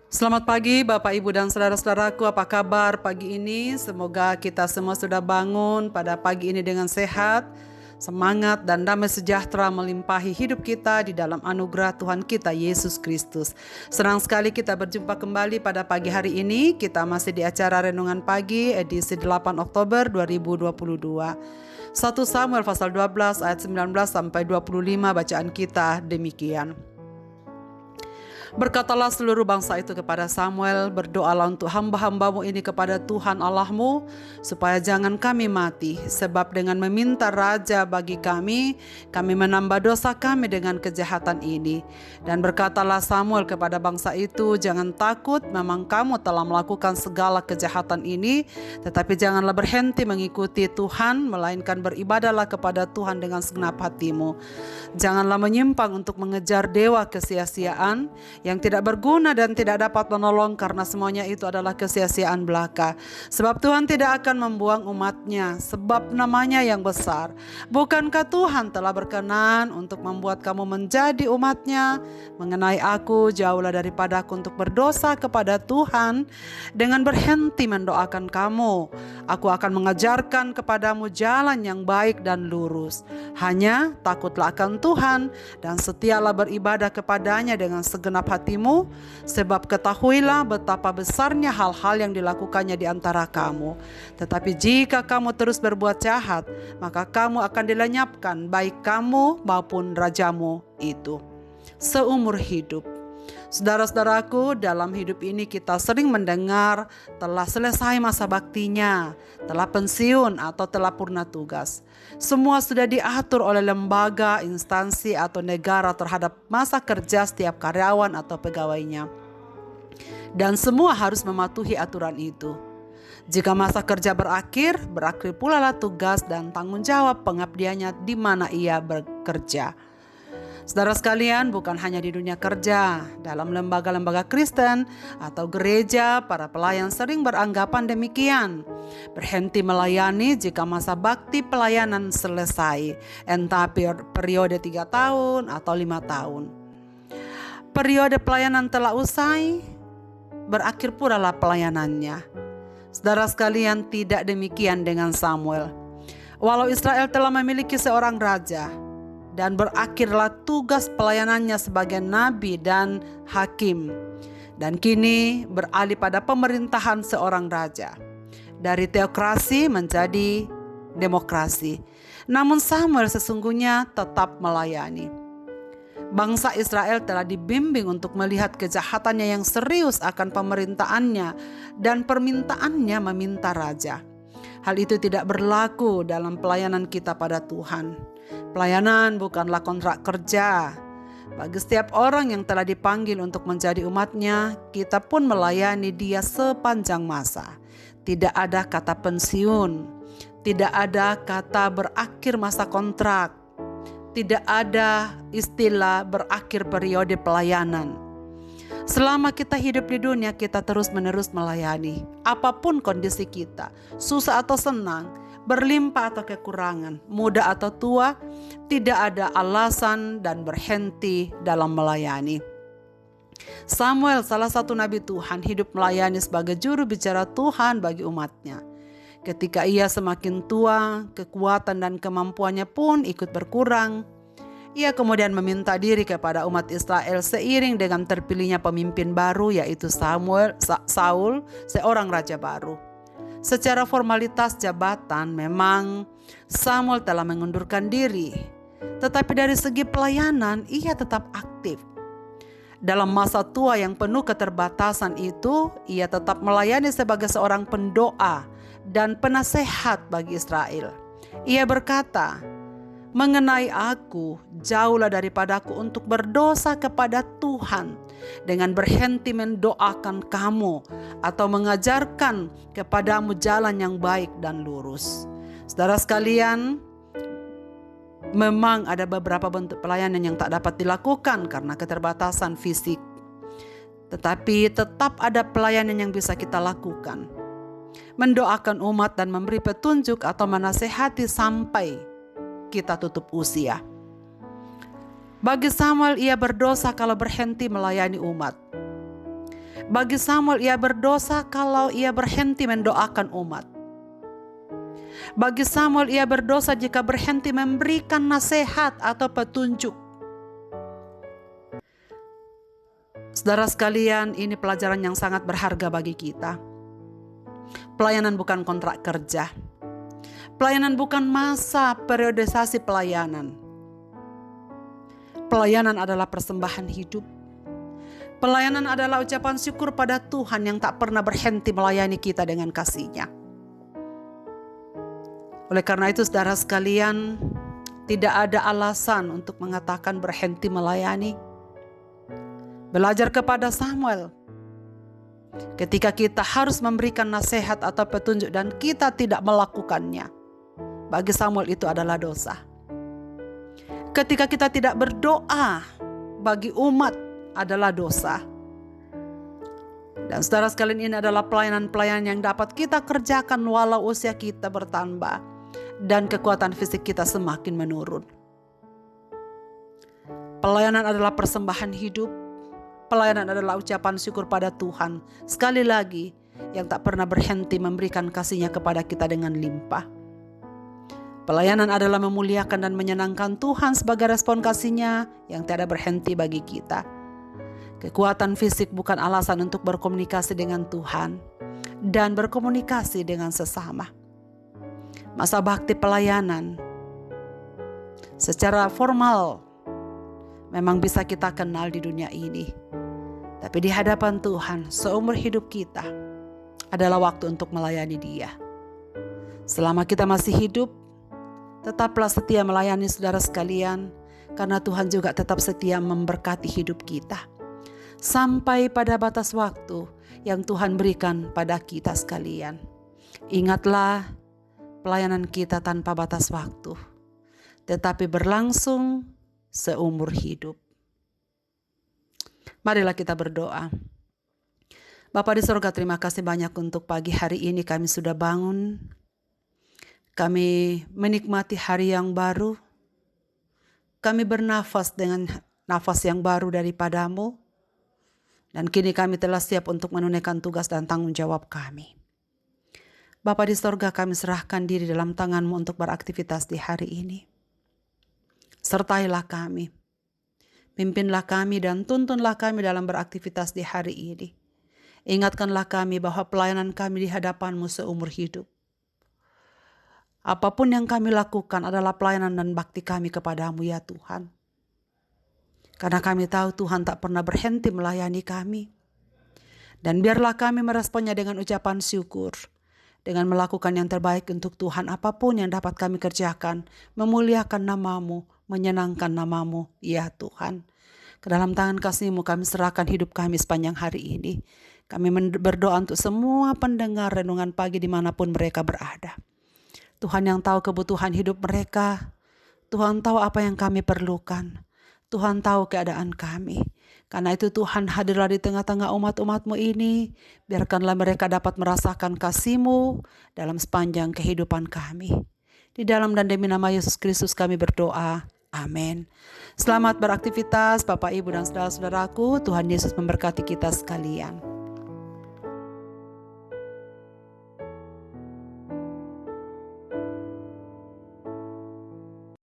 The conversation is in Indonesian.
Selamat pagi Bapak Ibu dan saudara-saudaraku, apa kabar pagi ini? Semoga kita semua sudah bangun pada pagi ini dengan sehat, semangat dan damai sejahtera melimpahi hidup kita di dalam anugerah Tuhan kita Yesus Kristus. Senang sekali kita berjumpa kembali pada pagi hari ini. Kita masih di acara Renungan Pagi edisi 8 Oktober 2022. 1 Samuel pasal 12 ayat 19 sampai 25 bacaan kita demikian. Berkatalah seluruh bangsa itu kepada Samuel, berdoalah untuk hamba-hambamu ini kepada Tuhan Allahmu, supaya jangan kami mati, sebab dengan meminta raja bagi kami menambah dosa kami dengan kejahatan ini. Dan berkatalah Samuel kepada bangsa itu, jangan takut, memang kamu telah melakukan segala kejahatan ini, tetapi janganlah berhenti mengikuti Tuhan, melainkan beribadahlah kepada Tuhan dengan segenap hatimu. Janganlah menyimpang untuk mengejar dewa kesia-siaan, yang tidak berguna dan tidak dapat menolong, karena semuanya itu adalah kesia-siaan belaka. Sebab Tuhan tidak akan membuang umatnya, sebab namanya yang besar. Bukankah Tuhan telah berkenan untuk membuat kamu menjadi umatnya? Mengenai aku, jauhlah daripadaku untuk berdosa kepada Tuhan dengan berhenti mendoakan kamu. Aku akan mengajarkan kepadamu jalan yang baik dan lurus. Hanya takutlah akan Tuhan dan setialah beribadah kepadanya dengan segenap hatimu, sebab ketahuilah betapa besarnya hal-hal yang dilakukannya di antara kamu. Tetapi jika kamu terus berbuat jahat, maka kamu akan dilenyapkan, baik kamu maupun rajamu itu, seumur hidup. Saudara-saudaraku, dalam hidup ini kita sering mendengar telah selesai masa baktinya, telah pensiun atau telah purna tugas. Semua sudah diatur oleh lembaga, instansi atau negara terhadap masa kerja setiap karyawan atau pegawainya. Dan semua harus mematuhi aturan itu. Jika masa kerja berakhir pula lah tugas dan tanggung jawab pengabdiannya di mana ia bekerja. Saudara sekalian, bukan hanya di dunia kerja, dalam lembaga-lembaga Kristen atau gereja, para pelayan sering beranggapan demikian. Berhenti melayani jika masa bakti pelayanan selesai, entah periode 3 tahun atau 5 tahun. Periode pelayanan telah usai, berakhir pula lah pelayanannya. Saudara sekalian, tidak demikian dengan Samuel. Walau Israel telah memiliki seorang raja, dan berakhirlah tugas pelayanannya sebagai nabi dan hakim, dan kini beralih pada pemerintahan seorang raja, dari teokrasi menjadi demokrasi. Namun Samuel sesungguhnya tetap melayani. Bangsa Israel telah dibimbing untuk melihat kejahatannya yang serius akan pemerintahannya dan permintaannya meminta raja. Hal itu tidak berlaku dalam pelayanan kita pada Tuhan. Pelayanan bukanlah kontrak kerja. Bagi setiap orang yang telah dipanggil untuk menjadi umatnya, kita pun melayani dia sepanjang masa. Tidak ada kata pensiun, tidak ada kata berakhir masa kontrak, tidak ada istilah berakhir periode pelayanan. Selama kita hidup di dunia, kita terus-menerus melayani. Apapun kondisi kita, susah atau senang, berlimpah atau kekurangan, muda atau tua, tidak ada alasan dan berhenti dalam melayani. Samuel, salah satu nabi Tuhan, hidup melayani sebagai juru bicara Tuhan bagi umatnya. Ketika ia semakin tua, kekuatan dan kemampuannya pun ikut berkurang. Ia kemudian meminta diri kepada umat Israel seiring dengan terpilihnya pemimpin baru, yaitu Saul, seorang raja baru. Secara formalitas jabatan memang Samuel telah mengundurkan diri, tetapi dari segi pelayanan ia tetap aktif. Dalam masa tua yang penuh keterbatasan itu, ia tetap melayani sebagai seorang pendoa dan penasehat bagi Israel. Ia berkata, mengenai aku, jauhlah daripadaku untuk berdosa kepada Tuhan dengan berhenti mendoakan kamu atau mengajarkan kepadamu jalan yang baik dan lurus. Saudara sekalian, memang ada beberapa bentuk pelayanan yang tak dapat dilakukan karena keterbatasan fisik. Tetapi tetap ada pelayanan yang bisa kita lakukan. Mendoakan umat dan memberi petunjuk atau menasehati sampai kita tutup usia. Bagi Samuel, ia berdosa kalau berhenti melayani umat. Bagi Samuel, ia berdosa kalau ia berhenti mendoakan umat. Bagi Samuel, ia berdosa jika berhenti memberikan nasihat atau petunjuk. Saudara sekalian, ini pelajaran yang sangat berharga bagi kita. Pelayanan bukan kontrak kerja. Pelayanan bukan masa periodisasi pelayanan. Pelayanan adalah persembahan hidup. Pelayanan adalah ucapan syukur pada Tuhan yang tak pernah berhenti melayani kita dengan kasih-Nya. Oleh karena itu, saudara sekalian, tidak ada alasan untuk mengatakan berhenti melayani. Belajar kepada Samuel. Ketika kita harus memberikan nasihat atau petunjuk dan kita tidak melakukannya, bagi Samuel itu adalah dosa. Ketika kita tidak berdoa, bagi umat adalah dosa. Dan saudara sekalian, ini adalah pelayanan-pelayanan yang dapat kita kerjakan walau usia kita bertambah dan kekuatan fisik kita semakin menurun. Pelayanan adalah persembahan hidup. Pelayanan adalah ucapan syukur pada Tuhan, sekali lagi, yang tak pernah berhenti memberikan kasih-Nya kepada kita dengan limpah. Pelayanan adalah memuliakan dan menyenangkan Tuhan sebagai respon kasih-Nya yang tiada berhenti bagi kita. Kekuatan fisik bukan alasan untuk berkomunikasi dengan Tuhan dan berkomunikasi dengan sesama. Masa bakti pelayanan secara formal memang bisa kita kenal di dunia ini. Tapi di hadapan Tuhan, seumur hidup kita adalah waktu untuk melayani Dia. Selama kita masih hidup, tetaplah setia melayani saudara sekalian, karena Tuhan juga tetap setia memberkati hidup kita. Sampai pada batas waktu yang Tuhan berikan pada kita sekalian. Ingatlah, pelayanan kita tanpa batas waktu, tetapi berlangsung seumur hidup. Marilah kita berdoa. Bapa di sorga, terima kasih banyak untuk pagi hari ini kami sudah bangun. Kami menikmati hari yang baru. Kami bernafas dengan nafas yang baru daripada-Mu. Dan kini kami telah siap untuk menunaikan tugas dan tanggung jawab kami. Bapa di sorga, kami serahkan diri dalam tangan-Mu untuk beraktivitas di hari ini. Sertailah kami. Pimpinlah kami dan tuntunlah kami dalam beraktivitas di hari ini. Ingatkanlah kami bahwa pelayanan kami di hadapan-Mu seumur hidup. Apapun yang kami lakukan adalah pelayanan dan bakti kami kepada-Mu ya Tuhan. Karena kami tahu Tuhan tak pernah berhenti melayani kami. Dan biarlah kami meresponnya dengan ucapan syukur. Dengan melakukan yang terbaik untuk Tuhan, apapun yang dapat kami kerjakan, memuliakan nama-Mu, menyenangkan nama-Mu, ya Tuhan. Ke dalam tangan kasih-Mu kami serahkan hidup kami sepanjang hari ini. Kami berdoa untuk semua pendengar renungan pagi dimanapun mereka berada. Tuhan yang tahu kebutuhan hidup mereka. Tuhan tahu apa yang kami perlukan. Tuhan tahu keadaan kami. Karena itu Tuhan, hadirlah di tengah-tengah umat-umat-Mu ini. Biarkanlah mereka dapat merasakan kasih-Mu dalam sepanjang kehidupan kami. Di dalam dan demi nama Yesus Kristus kami berdoa. Amin. Selamat beraktivitas Bapak, Ibu, dan saudara-saudaraku. Tuhan Yesus memberkati kita sekalian.